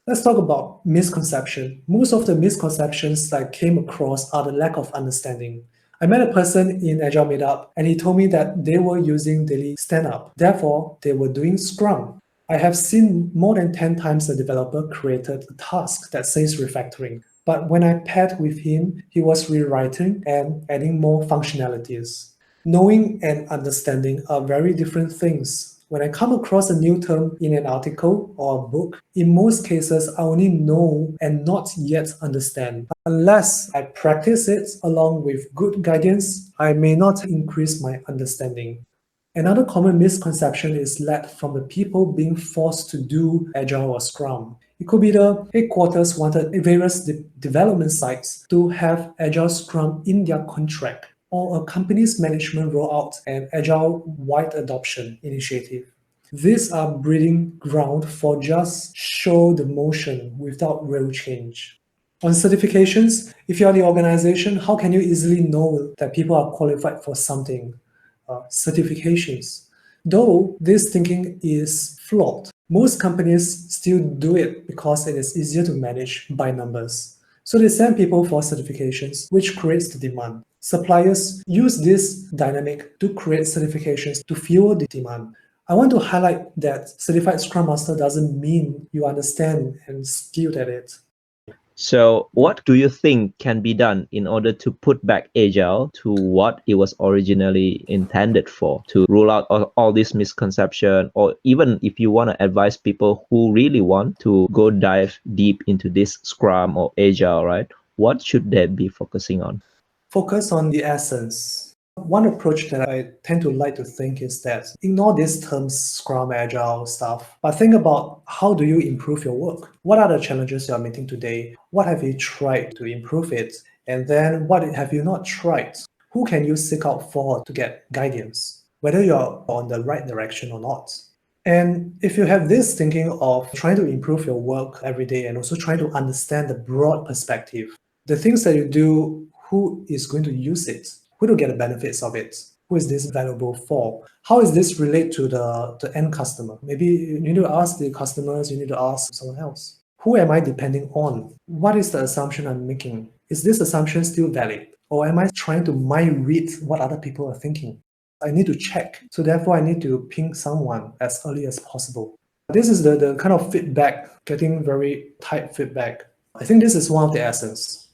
Let's talk about misconception. Most of the misconceptions I came across are the lack of understanding. I met a person in Agile Meetup and he told me that they were using daily stand-up. Therefore, they were doing Scrum. I have seen more than 10 times a developer created a task that says refactoring. But when I paired with him, he was rewriting and adding more functionalities. Knowing and understanding are very different things. When I come across a new term in an article or a book, in most cases, I only know and not yet understand. Unless I practice it along with good guidance, I may not increase my understanding. Another common misconception is led from the people being forced to do Agile or Scrum. It could be the headquarters wanted various development sites to have Agile Scrum in their contract, or a company's management roll out an Agile-wide adoption initiative. These are breeding ground for just show the motion without real change. On certifications, if you are the organization, how can you easily know that people are qualified for something? Certifications. Though this thinking is flawed, most companies still do it because it is easier to manage by numbers. So they send people for certifications, which creates the demand. Suppliers use this dynamic to create certifications to fuel the demand. I want to highlight that certified Scrum Master doesn't mean you understand and skilled at it. So, what do you think can be done in order to put back Agile to what it was originally intended for, to rule out all this misconception, or even if you want to advise people who really want to go dive deep into this Scrum or Agile, right? What should they be focusing on? Focus on the essence. One approach that I tend to like to think is that ignore these terms, Scrum, Agile stuff, but think about how do you improve your work? What are the challenges you are meeting today? What have you tried to improve it? And then what have you not tried? Who can you seek out for to get guidance? Whether you're on the right direction or not. And if you have this thinking of trying to improve your work every day and also trying to understand the broad perspective, the things that you do, who is going to use it? Who will get the benefits of it? Who is this valuable for? How is this relate to the end customer? Maybe you need to ask the customers, you need to ask someone else. Who am I depending on? What is the assumption I'm making? Is this assumption still valid? Or am I trying to mind read what other people are thinking? I need to check. So therefore, I need to ping someone as early as possible. This is the kind of feedback, getting very tight feedback. I think this is one of the essence.